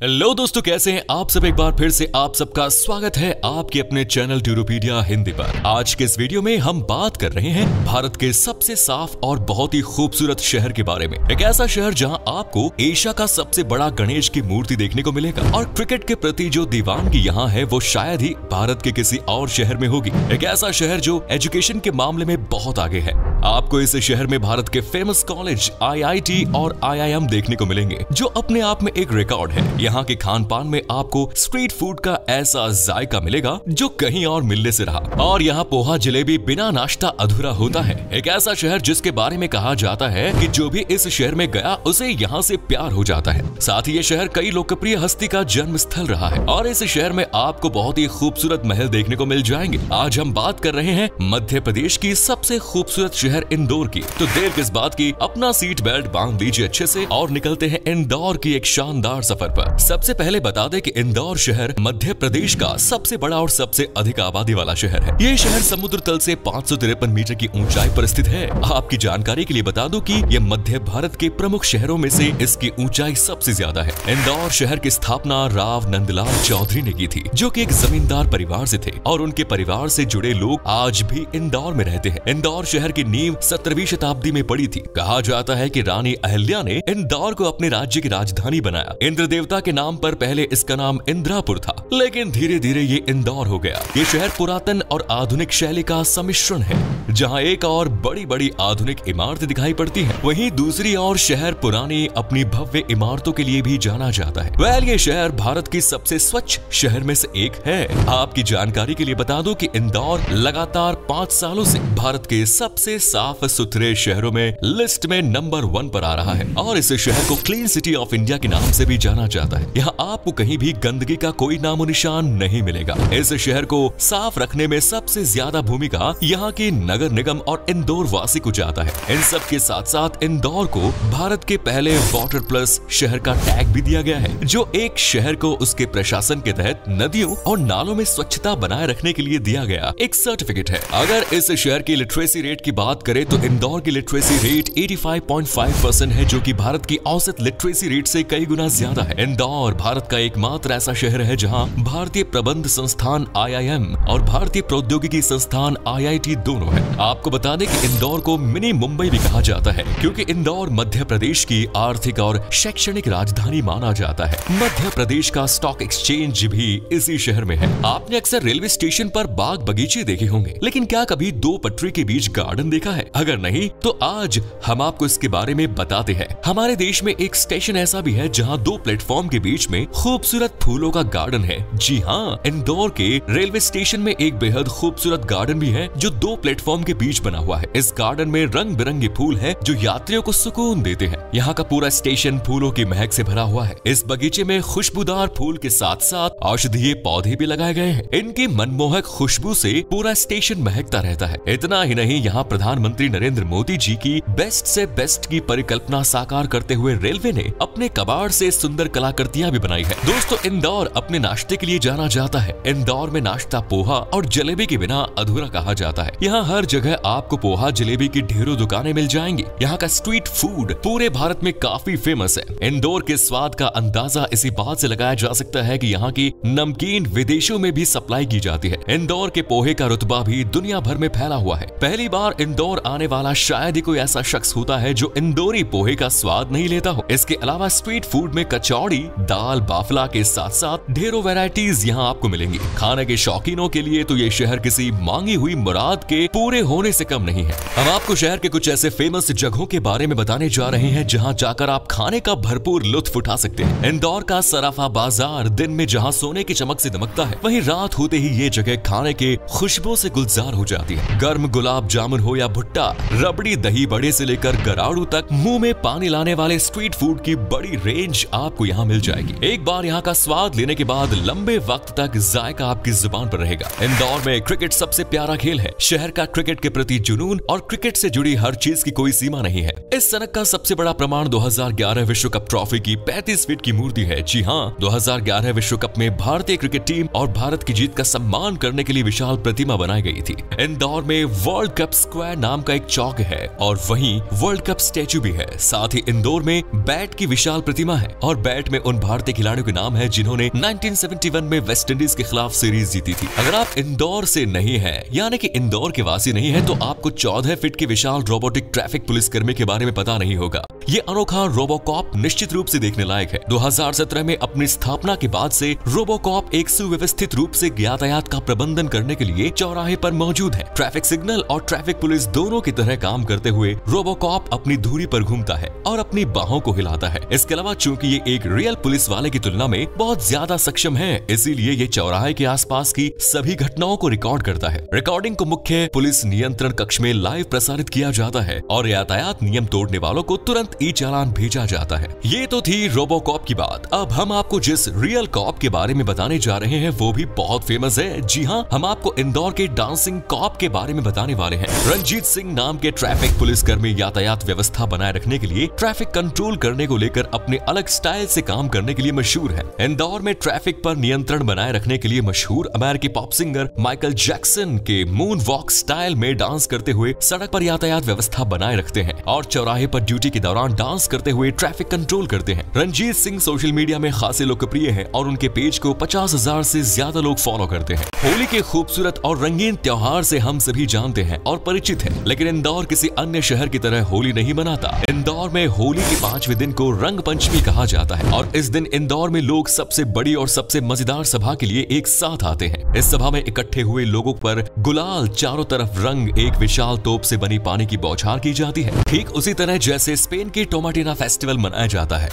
Hello दोस्तों, कैसे हैं आप सब। एक बार फिर से आप सबका स्वागत है आपके अपने चैनल ट्यूरोपीडिया हिंदी पर। आज के इस वीडियो में हम बात कर रहे हैं भारत के सबसे साफ और बहुत ही खूबसूरत शहर के बारे में। एक ऐसा शहर जहां आपको एशिया का सबसे बड़ा गणेश की मूर्ति देखने को मिलेगा और क्रिकेट के प्रति जो दीवानगी यहाँ है वो शायद ही भारत के किसी और शहर में होगी। एक ऐसा शहर जो एजुकेशन के मामले में बहुत आगे है। आपको इस शहर में भारत के फेमस कॉलेज, IIT और IIM देखने को मिलेंगे, जो अपने आप में एक रिकॉर्ड है। यहाँ के खान पान में आपको स्ट्रीट फूड का ऐसा जायका मिलेगा जो कहीं और मिलने से रहा। और यहाँ पोहा जलेबी बिना नाश्ता अधूरा होता है। एक ऐसा शहर जिसके बारे में कहा जाता है कि जो भी इस शहर में गया उसे यहाँ से प्यार हो जाता है। साथ ही ये शहर कई लोकप्रिय हस्ती का जन्म स्थल रहा है और इस शहर में आपको बहुत ही खूबसूरत महल देखने को मिल जाएंगे। आज हम बात कर रहे हैं मध्य प्रदेश की सबसे खूबसूरत शहर इंदौर की। तो देर किस बात की, अपना सीट बेल्ट बांध लीजिए अच्छे से और निकलते हैं इंदौर की एक शानदार सफर पर। सबसे पहले बता दें कि इंदौर शहर मध्य प्रदेश का सबसे बड़ा और सबसे अधिक आबादी वाला शहर है। ये शहर समुद्र तल से 553 मीटर की ऊंचाई पर स्थित है। आपकी जानकारी के लिए बता दूं कि ये मध्य भारत के प्रमुख शहरों में से इसकी ऊंचाई सबसे ज्यादा है। इंदौर शहर की स्थापना राव नंदलाल चौधरी ने की थी, जो कि एक जमींदार परिवार से थे और उनके परिवार से जुड़े लोग आज भी इंदौर में रहते हैं। इंदौर शहर की नींव 17वीं शताब्दी में पड़ी थी। कहा जाता है कि रानी अहिल्या ने इंदौर को अपने राज्य की राजधानी बनाया। इंद्र देवता के नाम पर पहले इसका नाम इंद्रापुर था, लेकिन धीरे धीरे ये इंदौर हो गया। ये शहर पुरातन और आधुनिक शैली का सम्मिश्रण है, जहां एक और बड़ी बड़ी आधुनिक इमारतें दिखाई पड़ती हैं, वहीं दूसरी ओर शहर पुरानी अपनी भव्य इमारतों के लिए भी जाना जाता है। ये शहर भारत की सबसे स्वच्छ शहर में से एक है। आपकी जानकारी के लिए बता दूं कि इंदौर लगातार 5 सालों से भारत के सबसे साफ सुथरे शहरों में लिस्ट में नंबर 1 पर आ रहा है और इस शहर को क्लीन सिटी ऑफ इंडिया के नाम से भी जाना जाता है। यहाँ आपको कहीं भी गंदगी का कोई नामो निशान नहीं मिलेगा। इस शहर को साफ रखने में सबसे ज्यादा भूमिका यहाँ की नगर निगम और इंदौर वासी को जाता है। इन सब के साथ साथ इंदौर को भारत के पहले वाटर प्लस शहर का टैग भी दिया गया है, जो एक शहर को उसके प्रशासन के तहत नदियों और नालों में स्वच्छता बनाए रखने के लिए दिया गया एक सर्टिफिकेट है। अगर इस शहर की लिटरेसी रेट की बात करें तो इंदौर की लिटरेसी रेट 85.5% है, जो कि भारत की औसत लिटरेसी रेट से कई गुना ज्यादा है। इंदौर भारत का एकमात्र ऐसा शहर है जहां भारतीय प्रबंध संस्थान IIM और भारतीय प्रौद्योगिकी संस्थान IIT दोनों है। आपको बता दें कि इंदौर को मिनी मुंबई भी कहा जाता है, क्योंकि इंदौर मध्य प्रदेश की आर्थिक और शैक्षणिक राजधानी माना जाता है। मध्य प्रदेश का स्टॉक एक्सचेंज भी इसी शहर में है। आपने अक्सर रेलवे स्टेशन पर बाग बगीचे देखे होंगे, लेकिन क्या कभी 2 पटरी के बीच गार्डन देखा है? अगर नहीं तो आज हम आपको इसके बारे में बताते हैं। हमारे देश में एक स्टेशन ऐसा भी है जहां 2 प्लेटफॉर्म के बीच में खूबसूरत फूलों का गार्डन है। जी हाँ, इंदौर के रेलवे स्टेशन में एक बेहद खूबसूरत गार्डन भी है जो 2 प्लेटफॉर्म के बीच बना हुआ है। इस गार्डन में रंग बिरंगे फूल है जो यात्रियों को सुकून देते हैं। यहाँ का पूरा स्टेशन फूलों की महक से भरा हुआ है। इस बगीचे में खुशबूदार फूल के साथ साथ औषधीय पौधे भी लगाए गए हैं। इनकी मनमोहक खुशबू से पूरा स्टेशन महकता रहता है। इतना ही नहीं, यहाँ प्रधानमंत्री नरेंद्र मोदी जी की बेस्ट से बेस्ट की परिकल्पना साकार करते हुए रेलवे ने अपने कबाड़ से सुंदर कलाकृतियां भी बनाई है। दोस्तों, इंदौर अपने नाश्ते के लिए जाना जाता है। इंदौर में नाश्ता पोहा और जलेबी के बिना अधूरा कहा जाता है। यहाँ हर जगह आपको पोहा जलेबी की ढेरों दुकानें मिल जाएंगी। यहाँ का स्ट्रीट फूड पूरे भारत में काफी फेमस है। इंदौर के स्वाद का अंदाजा इसी बात से लगाया जा सकता है कि यहाँ की नमकीन विदेशों में भी सप्लाई की जाती है। इंदौर के पोहे का रुतबा भी दुनिया भर में फैला हुआ है। पहली बार इंदौर आने वाला शायद ही कोई ऐसा शख्स होता है जो इंदौरी पोहे का स्वाद नहीं लेता हो। इसके अलावा स्ट्रीट फूड में कचौड़ी, दाल बाफला के साथ साथ ढेरों वैरायटीज यहाँ आपको मिलेंगी। खाने के शौकीनों के लिए तो ये शहर किसी मांगी हुई मुराद के पूरे होने से कम नहीं है। हम आपको शहर के कुछ ऐसे फेमस जगहों के बारे में बताने जा रहे हैं जहाँ जाकर आप खाने का भरपूर लुत्फ उठा सकते हैं। इंदौर का सराफा बाजार दिन में जहाँ सोने की चमक से दमकता है, वहीं रात होते ही ये जगह खाने के खुशबू से गुलजार हो जाती है। गर्म गुलाब जामुन हो या भुट्टा, रबड़ी दही बड़े से लेकर गराड़ू तक मुंह में पानी लाने वाले स्ट्रीट फूड की बड़ी रेंज आपको यहाँ मिल जाएगी। एक बार यहाँ का स्वाद लेने के बाद लंबे वक्त तक जायका आपकी जुबान पर रहेगा। इंदौर में क्रिकेट सबसे प्यारा खेल है। शहर का क्रिकेट के प्रति जुनून और क्रिकेट से जुड़ी हर चीज की कोई सीमा नहीं है। इस सनक का सबसे बड़ा प्रमाण 2011 विश्व कप ट्रॉफी की 35 फीट की मूर्ति है। जी हाँ, 2011 विश्व कप में भारतीय क्रिकेट टीम और भारत की जीत का सम्मान करने के लिए विशाल प्रतिमा बनाई गई थी। इंदौर में वर्ल्ड कप स्क्वायर नाम का एक चौक है और वहीं वर्ल्ड कप स्टैचू भी है। साथ ही इंदौर में बैट की विशाल प्रतिमा है और बैट में उन भारतीय खिलाड़ियों के नाम है जिन्होंने 1971 में वेस्टइंडीज के खिलाफ सीरीज जीती थी। अगर आप इंदौर से नहीं है यानी कि इंदौर के वासी नहीं है तो आपको 14 फीट के विशाल रोबोटिक ट्रैफिक पुलिस कर्मी के बारे में पता नहीं होगा। ये अनोखा रोबोकॉप निश्चित रूप से देखने लायक है। 2017 में अपनी स्थापना के बाद से रोबोकॉप एक सुव्यवस्थित रूप से यातायात का प्रबंधन करने के लिए चौराहे पर मौजूद है। ट्रैफिक सिग्नल और ट्रैफिक पुलिस दोनों की तरह काम करते हुए रोबोकॉप अपनी धुरी पर घूमता है और अपनी बाहों को हिलाता है। इसके अलावा चूंकि ये एक रियल पुलिस वाले की तुलना में बहुत ज्यादा सक्षम है, इसीलिए ये चौराहे के आसपास की सभी घटनाओं को रिकॉर्ड करता है। रिकॉर्डिंग को मुख्य पुलिस नियंत्रण कक्ष में लाइव प्रसारित किया जाता है और यातायात नियम तोड़ने वालों को तुरंत ई चालान भेजा जाता है। ये तो थी रोबोकॉप की बात। अब हम आपको जिस रियल कॉप के बारे में बताने जा रहे हैं वो भी बहुत फेमस है। जी हाँ, हम आपको इंदौर के डांसिंग कॉप के बारे में बताने वाले हैं। रंजीत सिंह नाम के ट्रैफिक पुलिसकर्मी यातायात व्यवस्था बनाए रखने के लिए, ट्रैफिक कंट्रोल करने को लेकर अपने अलग स्टाइल से काम करने के लिए मशहूर है। इंदौर में ट्रैफिक पर नियंत्रण बनाए रखने के लिए मशहूर अमेरिकी पॉप सिंगर माइकल जैक्सन के मून वॉक स्टाइल में डांस करते हुए सड़क पर यातायात व्यवस्था बनाए रखते हैं और चौराहे पर ड्यूटी के दौरान डांस करते हुए ट्रैफिक कंट्रोल करते हैं। रंजीत सिंह सोशल मीडिया में खासे लोकप्रिय हैं और उनके पेज को 50,000 से ज्यादा लोग फॉलो करते हैं। होली के खूबसूरत और रंगीन त्योहार से हम सभी जानते हैं और परिचित हैं, लेकिन इंदौर किसी अन्य शहर की तरह होली नहीं मनाता। इंदौर में होली के 5वें दिन को रंग पंचमी कहा जाता है और इस दिन इंदौर में लोग सबसे बड़ी और सबसे मजेदार सभा के लिए एक साथ आते हैं। इस सभा में इकट्ठे हुए लोगों पर गुलाल, चारों तरफ रंग, एक विशाल तोप से बनी पानी की बौछार की जाती है, ठीक उसी तरह जैसे स्पेन के टोमाटिना फेस्टिवल मनाया जाता है।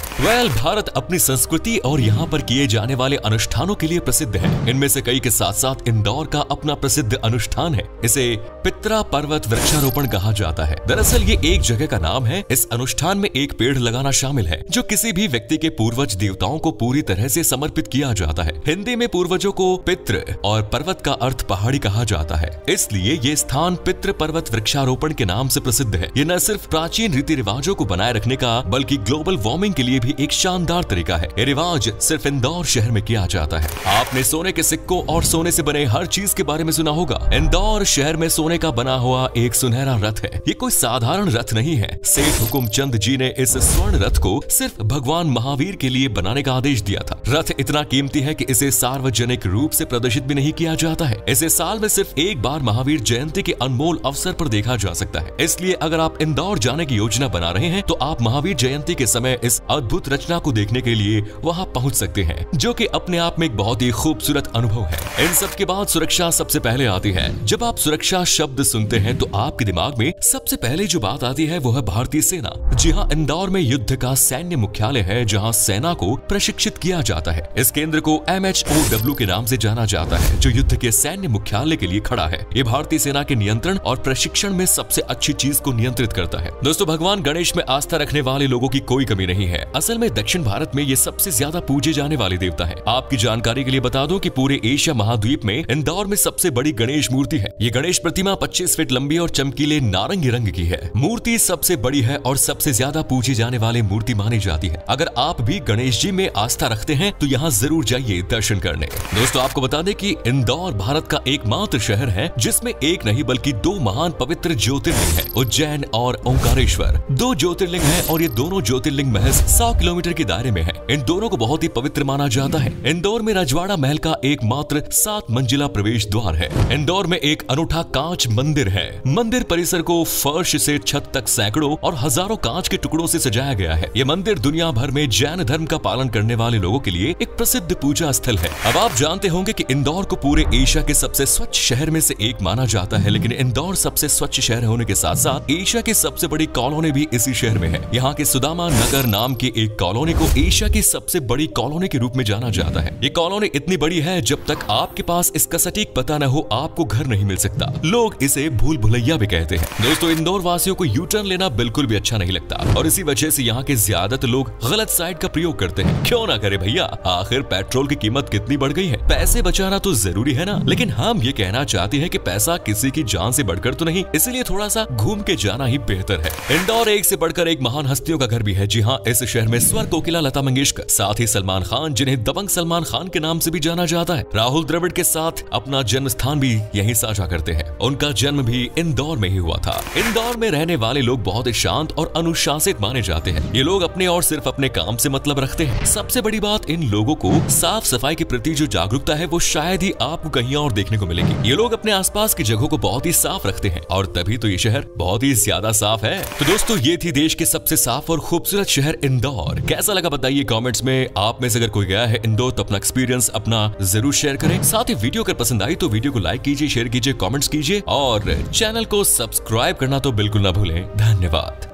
भारत अपनी संस्कृति और यहाँ पर किए जाने वाले अनुष्ठानों के लिए प्रसिद्ध है। इनमें से कई के साथ साथ इंदौर का अपना प्रसिद्ध अनुष्ठान है। इसे पित्रा पर्वत वृक्षारोपण कहा जाता है। दरअसल ये एक जगह का नाम है। इस अनुष्ठान में एक पेड़ लगाना शामिल है जो किसी भी व्यक्ति के पूर्वज देवताओं को पूरी तरह से समर्पित किया जाता है। हिंदी में पूर्वजों को पितृ और पर्वत का अर्थ पहाड़ी कहा जाता है, इसलिए ये स्थान पितृ पर्वत वृक्षारोपण के नाम से प्रसिद्ध है। ये न सिर्फ प्राचीन रीति रिवाजों को बनाए रखने का बल्कि ग्लोबल वार्मिंग के लिए भी एक शानदार तरीका है। ये रिवाज सिर्फ इंदौर शहर में किया जाता है। आपने सोने के सिक्कों और सोने से बने हर चीज के बारे में सुना होगा। इंदौर शहर में सोने का बना हुआ एक सुनहरा रथ है। ये कोई साधारण रथ नहीं है। सेठ हुकुमचंद जी ने इस स्वर्ण रथ को सिर्फ भगवान महावीर के लिए बनाने का आदेश दिया था। रथ इतना कीमती है कि इसे सार्वजनिक रूप से प्रदर्शित भी नहीं किया जाता है। इसे साल में सिर्फ एक बार महावीर जयंती के अनमोल अवसर पर देखा जा सकता है। इसलिए अगर आप इंदौर जाने की योजना बना रहे हैं तो आप महावीर जयंती के समय इस अद्भुत रचना को देखने के लिए वहां पहुंच सकते हैं, जो कि अपने आप में एक बहुत ही खूबसूरत अनुभव है। इन सब के बाद सुरक्षा सबसे पहले आती है। जब आप सुरक्षा शब्द सुनते हैं तो आपके दिमाग में सबसे पहले जो बात आती है वो है भारतीय सेना। जी हाँ, इंदौर में युद्ध का सैन्य मुख्यालय है जहाँ सेना को प्रशिक्षित किया जाता है। इस केंद्र को MHOW के नाम से जाना जाता है, जो युद्ध के सैन्य मुख्यालय के लिए खड़ा है। ये भारतीय सेना के नियंत्रण और प्रशिक्षण में सबसे अच्छी चीज को नियंत्रित करता है। दोस्तों, भगवान गणेश में आस्था रखने वाले लोगों की कोई कमी नहीं है। असल में दक्षिण भारत में ये सबसे ज्यादा पूजे जाने वाले देवता है। आपकी जानकारी के लिए बता दूं कि पूरे एशिया महाद्वीप में इंदौर में सबसे बड़ी गणेश मूर्ति है। ये गणेश प्रतिमा 25 फीट लंबी और चमकीले नारंगी रंग की है। मूर्ति सबसे बड़ी है और सबसे ज्यादा पूजे जाने वाले मूर्ति मानी जाती है। अगर आप भी गणेश जी में आस्था रखते हैं तो यहाँ जरूर जाइए दर्शन करने। दोस्तों, आपको बता दें कि इंदौर भारत का एकमात्र शहर है जिसमें एक नहीं बल्कि 2 महान पवित्र ज्योतिर्लिंग है, उज्जैन और ओंकारेश्वर। 2 ज्योतिर्लिंग हैं और ये दोनों ज्योतिर्लिंग महज 100 किलोमीटर के दायरे में है। इन दोनों को बहुत ही पवित्र माना जाता है। इंदौर में रजवाड़ा महल का एकमात्र 7 मंजिला प्रवेश द्वार है। इंदौर में एक अनूठा कांच मंदिर है। मंदिर परिसर को फर्श से छत तक सैकड़ों और हजारों कांच के टुकड़ों से सजाया गया है। ये मंदिर दुनिया भर में जैन धर्म का पालन करने वाले लोगों के लिए एक प्रसिद्ध पूजा स्थल है। अब आप जानते होंगे कि इंदौर को पूरे एशिया के सबसे स्वच्छ शहर में से एक माना जाता है, लेकिन इंदौर सबसे स्वच्छ शहर होने के साथ साथ एशिया की सबसे बड़ी कॉलोनी भी इसी शहर में में है। यहाँ के सुदामा नगर नाम के एक कॉलोनी को एशिया की सबसे बड़ी कॉलोनी के रूप में जाना जाता है। ये कॉलोनी इतनी बड़ी है, जब तक आपके पास इसका सटीक पता न हो आपको घर नहीं मिल सकता। लोग इसे भूल भुलैया भी कहते हैं। दोस्तों, इंदौर वासियों को यू टर्न लेना बिल्कुल भी अच्छा नहीं लगता और इसी वजह से यहाँ के ज्यादातर लोग गलत साइड का प्रयोग करते हैं। क्यों ना करे भैया, आखिर पेट्रोल की कीमत कितनी बढ़ गई है, पैसे बचाना तो जरूरी है ना। लेकिन हम ये कहना चाहते हैं कि पैसा किसी की जान से बढ़कर तो नहीं, इसलिए थोड़ा सा घूम के जाना ही बेहतर है। इंदौर एक से बढ़कर एक महान हस्तियों का घर भी है। जी हाँ, इस शहर में स्वर कोकिला लता मंगेशकर, साथ ही सलमान खान, जिन्हें दबंग सलमान खान के नाम से भी जाना जाता है, राहुल द्रविड़ के साथ अपना जन्म स्थान भी यहीं साझा करते हैं। उनका जन्म भी इंदौर में ही हुआ था। इंदौर में रहने वाले लोग बहुत ही शांत और अनुशासित माने जाते हैं। ये लोग अपने और सिर्फ अपने काम से मतलब रखते हैं। सबसे बड़ी बात, इन लोगों को साफ सफाई के प्रति जो जागरूकता है वो शायद ही आपको कहीं और देखने को मिलेगी। ये लोग अपने आसपास की जगहों को बहुत ही साफ रखते हैं और तभी तो ये शहर बहुत ही ज्यादा साफ है। तो दोस्तों, ये थी देश के सबसे साफ और खूबसूरत शहर इंदौर। कैसा लगा बताइए कमेंट्स में। आप में से अगर कोई गया है इंदौर तो अपना एक्सपीरियंस अपना जरूर शेयर करें। साथ ही वीडियो अगर पसंद आई तो वीडियो को लाइक कीजिए, शेयर कीजिए, कमेंट्स कीजिए और चैनल को सब्सक्राइब करना तो बिल्कुल ना भूलें। धन्यवाद।